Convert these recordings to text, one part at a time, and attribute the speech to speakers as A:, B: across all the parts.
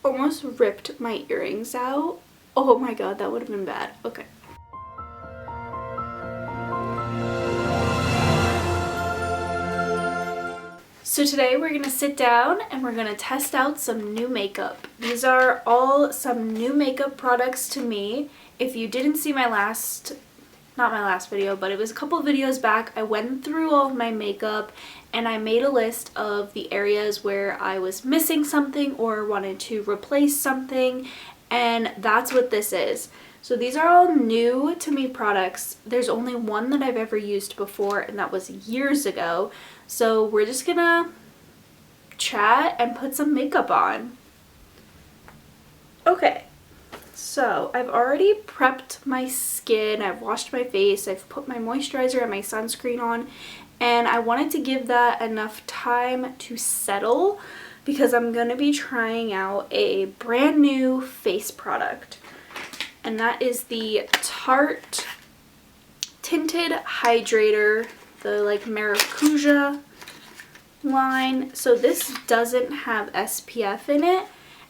A: almost ripped my earrings out. Oh my god, that would have been bad. Okay. So today we're going to sit down and we're going to test out some new makeup. These are all some new makeup products to me. If you didn't see my last, not my last video, but it was a couple of videos back, I went through all of my makeup and I made a list of the areas where I was missing something or wanted to replace something, and that's what this is. So these are all new to me products. There's only one that I've ever used before, and that was years ago. So we're just gonna chat and put some makeup on. Okay, so I've already prepped my skin. I've washed my face. I've put my moisturizer and my sunscreen on, and I wanted to give that enough time to settle because I'm gonna be trying out a brand new face product. And that is the Tarte Tinted Hydrator, the like Maracuja line. So this doesn't have SPF in it,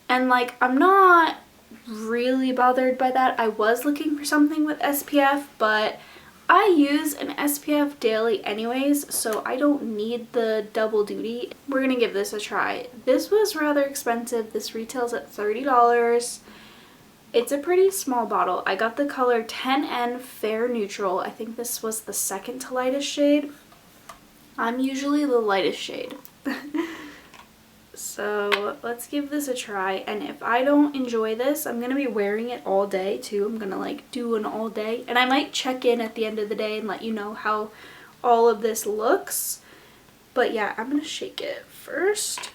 A: and like I'm not really bothered by that. I was looking for something with SPF, but I use an SPF daily anyways, so I don't need the double duty. We're gonna give this a try. This was rather expensive. This retails at $30. It's a pretty small bottle. I got the color 10N Fair Neutral. I think this was the second to lightest shade. I'm usually the lightest shade. So let's give this a try, and if I don't enjoy this, I'm going to be wearing it all day too. I'm going to like do an all day, and I might check in at the end of the day and let you know how all of this looks. But yeah, I'm going to shake it first.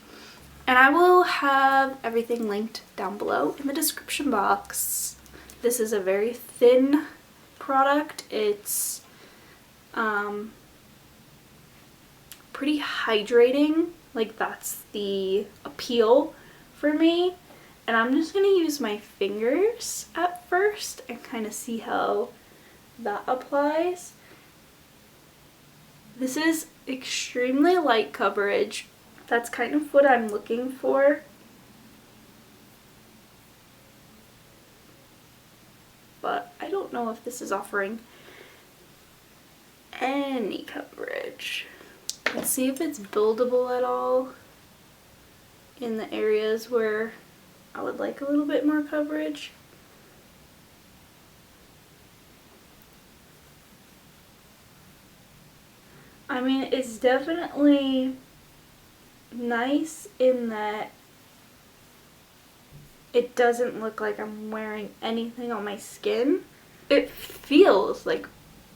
A: And I will have everything linked down below in the description box. This is a very thin product. It's pretty hydrating. Like, that's the appeal for me. And I'm just going to use my fingers at first and kind of see how that applies. This is extremely light coverage. That's kind of what I'm looking for. But I don't know if this is offering any coverage. Let's see if it's buildable at all in the areas where I would like a little bit more coverage. I mean, it's definitely nice in that it doesn't look like I'm wearing anything on my skin. It feels like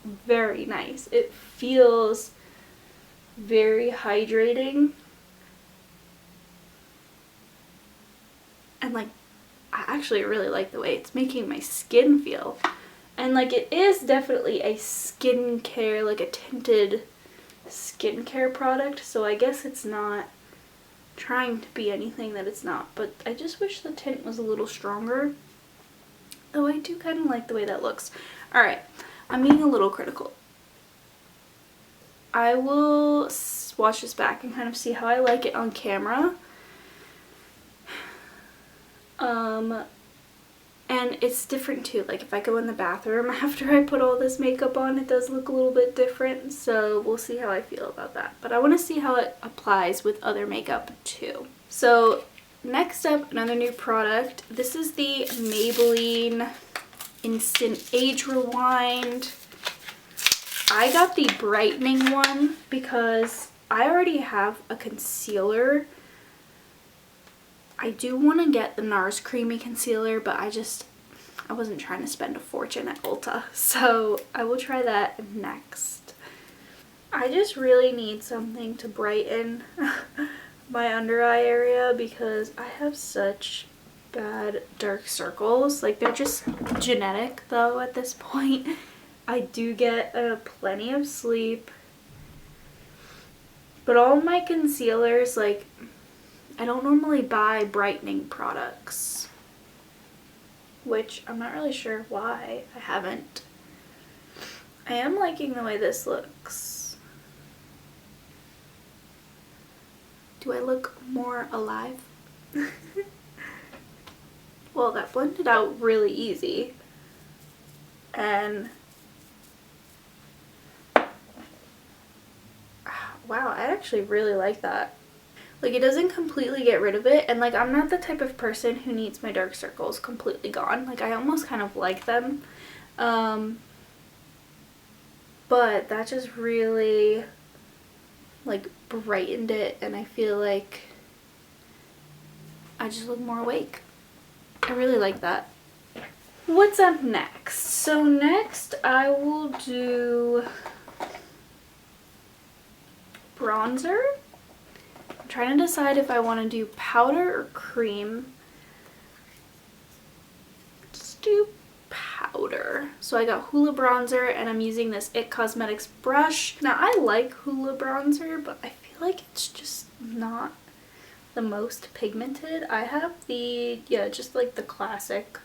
A: very nice. It feels very hydrating. And like, I actually really like the way it's making my skin feel. And like, it is definitely a skincare, like a tinted skincare product. So I guess it's not trying to be anything that it's not, but I just wish the tint was a little stronger. Though I do kind of like the way that looks. Alright, I'm being a little critical. I will watch this back and kind of see how I like it on camera. And it's different too. Like, if I go in the bathroom after I put all this makeup on, it does look a little bit different. So we'll see how I feel about that. But I want to see how it applies with other makeup too. So next up, another new product. This is the Maybelline Instant Age Rewind. I got the brightening one because I already have a concealer. I do want to get the NARS Creamy Concealer, but I wasn't trying to spend a fortune at Ulta, so I will try that next. I just really need something to brighten my under eye area because I have such bad dark circles. Like, they're just genetic though at this point. I do get plenty of sleep, but all my concealers, like, I don't normally buy brightening products, which I'm not really sure why I haven't. I am liking the way this looks. Do I look more alive? Well, that blended out really easy. And wow, I actually really like that. Like, it doesn't completely get rid of it, and like, I'm not the type of person who needs my dark circles completely gone. Like, I almost kind of like them. But that just really like brightened it, and I feel like I just look more awake. I really like that. What's up next? So next I will do bronzer. I'm trying to decide if I want to do powder or cream. Let's do powder. So I got Hoola bronzer, and I'm using this IT Cosmetics brush. Now I like Hoola bronzer, but I feel like it's just not the most pigmented. I have the, yeah, just like the classic.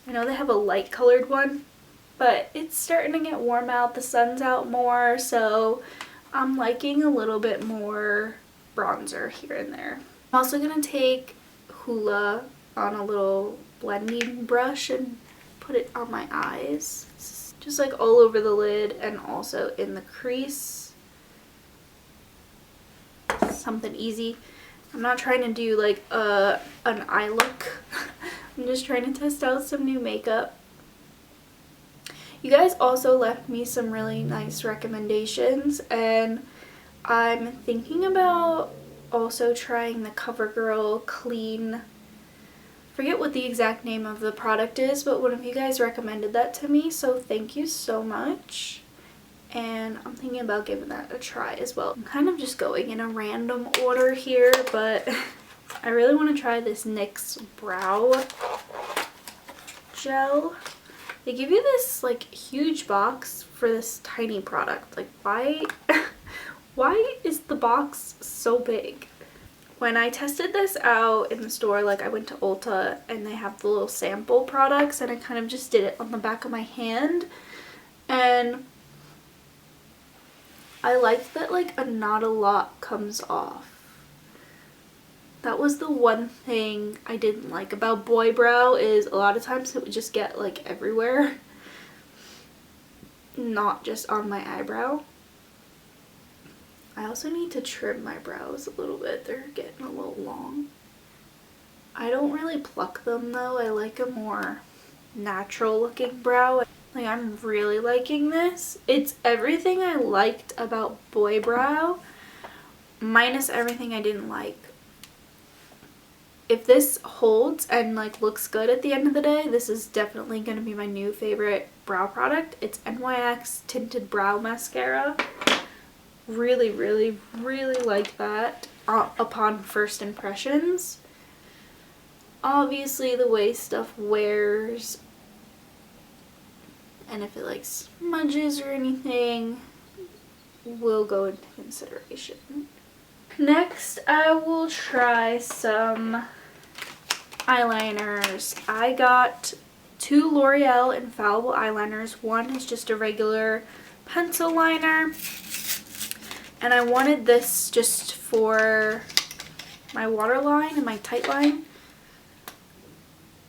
A: I know they have a light colored one, but it's starting to get warm out. The sun's out more, so I'm liking a little bit more bronzer here and there. I'm also gonna take Hoola on a little blending brush and put it on my eyes, just like all over the lid and also in the crease. Something easy. I'm not trying to do like an eye look. I'm just trying to test out some new makeup. You guys also left me some really nice recommendations, and I'm thinking about also trying the CoverGirl Clean. Forget what the exact name of the product is, but one of you guys recommended that to me, so thank you so much. And I'm thinking about giving that a try as well. I'm kind of just going in a random order here, but I really want to try this NYX Brow Gel. They give you this like huge box for this tiny product. Like, why is the box so big? When I tested this out in the store, like I went to Ulta and they have the little sample products, and I kind of just did it on the back of my hand, and I liked that like not a lot comes off. That was the one thing I didn't like about boy brow, is a lot of times it would just get like everywhere, not just on my eyebrow. I also need to trim my brows a little bit. They're getting a little long. I don't really pluck them though. I like a more natural looking brow. Like, I'm really liking this. It's everything I liked about boy brow, minus everything I didn't like. If this holds and like looks good at the end of the day, this is definitely going to be my new favorite brow product. It's NYX Tinted Brow Mascara. Really, really, really like that upon first impressions. Obviously, the way stuff wears, and if it like smudges or anything, will go into consideration. Next, I will try some eyeliners. I got 2 L'Oreal Infallible Eyeliners. One is just a regular pencil liner, and I wanted this just for my waterline and my tight line.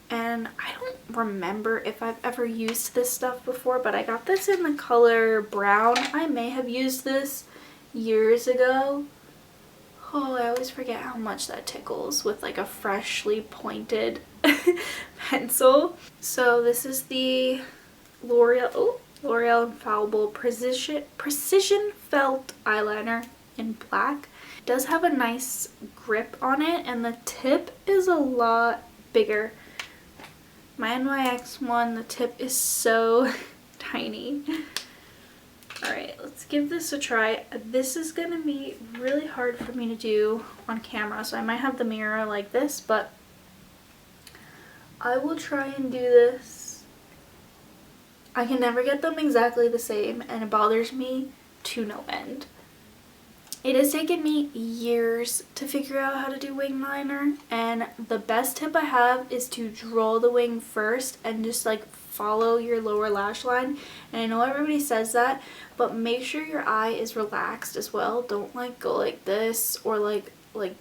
A: And I don't remember if I've ever used this stuff before, but I got this in the color brown. I may have used this years ago. Oh, I always forget how much that tickles with like a freshly pointed pencil. So this is the L'Oreal Infallible Precision Felt Eyeliner in black. It does have a nice grip on it, and the tip is a lot bigger. My NYX one, the tip is so tiny. Alright, let's give this a try. This is going to be really hard for me to do on camera, so I might have the mirror like this, but I will try and do this. I can never get them exactly the same, and it bothers me to no end. It has taken me years to figure out how to do wing liner, and the best tip I have is to draw the wing first and just like follow your lower lash line. And I know everybody says that, but make sure your eye is relaxed as well. Don't like go like this or like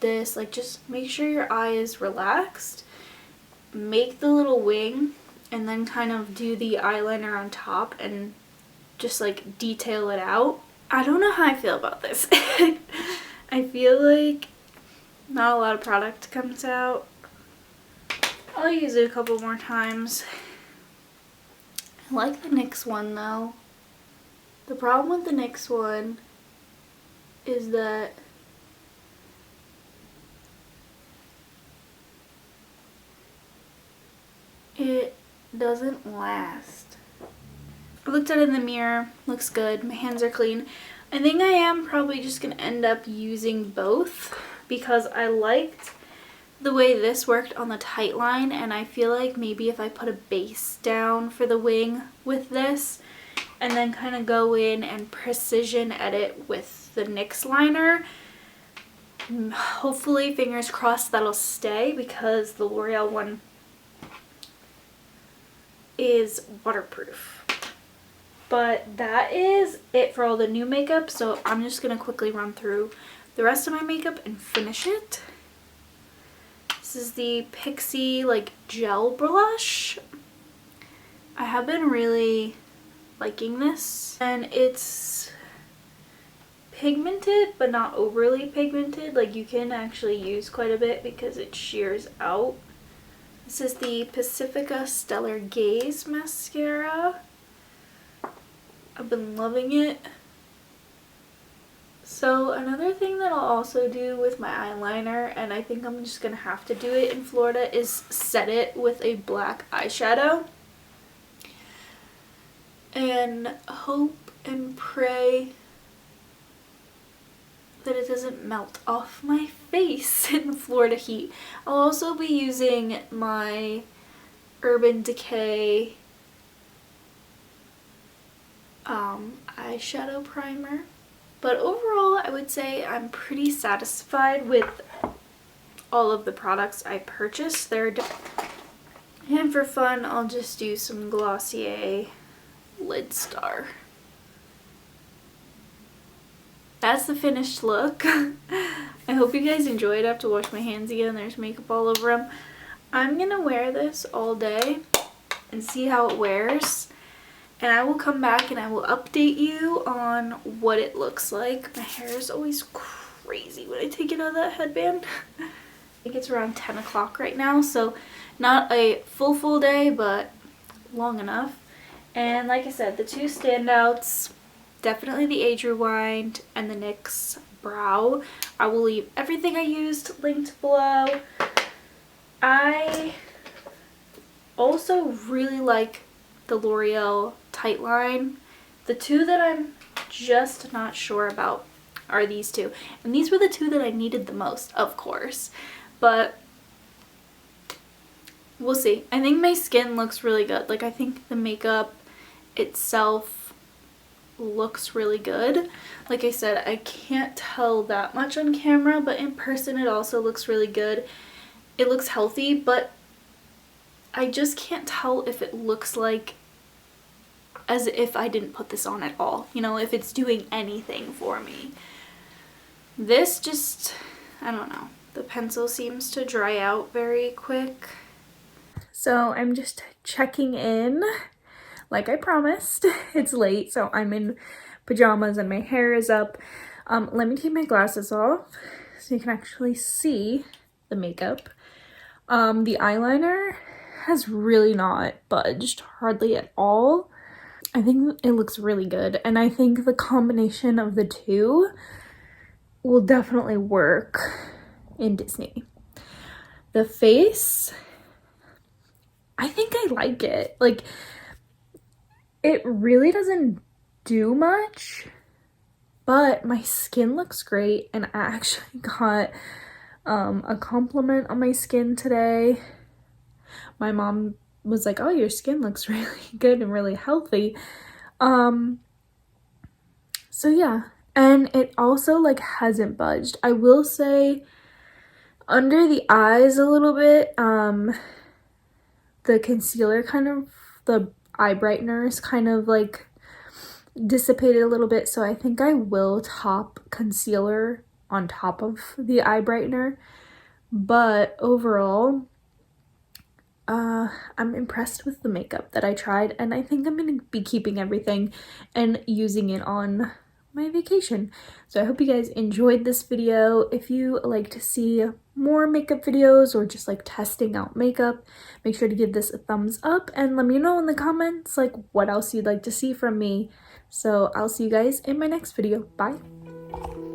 A: this. Like, just make sure your eye is relaxed, make the little wing and then kind of do the eyeliner on top and just like detail it out. I don't know how I feel about this. I feel like not a lot of product comes out. I'll use it a couple more times. I like the NYX one though. The problem with the NYX one is that it doesn't last. I looked at it in the mirror, looks good, my hands are clean. I think I am probably just gonna end up using both because I liked the way this worked on the tight line, and I feel like maybe if I put a base down for the wing with this and then kind of go in and precision edit with the NYX liner, hopefully, fingers crossed, that'll stay because the L'Oreal one is waterproof. But that is it for all the new makeup, so I'm just gonna quickly run through the rest of my makeup and finish it. This is the Pixie like gel blush. I have been really liking this, and it's pigmented but not overly pigmented. Like you can actually use quite a bit because it shears out. This is the Pacifica Stellar Gaze mascara. I've been loving it. So another thing that I'll also do with my eyeliner, and I think I'm just gonna have to do it in Florida, is set it with a black eyeshadow and hope and pray that it doesn't melt off my face in the Florida heat. I'll also be using my Urban Decay eyeshadow primer. But overall, I would say I'm pretty satisfied with all of the products I purchased. And for fun, I'll just do some Glossier Lid Star. That's the finished look. I hope you guys enjoyed. I have to wash my hands again. There's makeup all over them. I'm gonna wear this all day and see how it wears. And I will come back and I will update you on what it looks like. My hair is always crazy when I take it out of that headband. I think it's around 10 o'clock right now, so not a full day, but long enough. And like I said, the two standouts, definitely the Age Rewind and the NYX Brow. I will leave everything I used linked below. I also really like the L'Oreal Tight Line. The two that I'm just not sure about are these two. And these were the two that I needed the most, of course. But we'll see. I think my skin looks really good. Like, I think the makeup itself looks really good. Like I said, I can't tell that much on camera, but in person it also looks really good. It looks healthy, but I just can't tell if it looks like as if I didn't put this on at all. You know, if it's doing anything for me. This just, I don't know. The pencil seems to dry out very quick. So I'm just checking in like I promised. It's late, so I'm in pajamas and my hair is up. Let me take my glasses off so you can actually see the makeup. The eyeliner has really not budged hardly at all. I think it looks really good, and I think the combination of the two will definitely work in Disney. The face, I think I like it. Like, it really doesn't do much, but my skin looks great, and I actually got a compliment on my skin today. My mom was like, oh, your skin looks really good and really healthy. So yeah, and it also like hasn't budged. I will say under the eyes a little bit, the concealer kind of, the eye brighteners kind of like dissipated a little bit, so I think I will top concealer on top of the eye brightener. But overall, I'm impressed with the makeup that I tried, and I think I'm gonna be keeping everything and using it on my vacation. So I hope you guys enjoyed this video. If you like to see more makeup videos or just like testing out makeup, make sure to give this a thumbs up and let me know in the comments like what else you'd like to see from me. So I'll see you guys in my next video. Bye.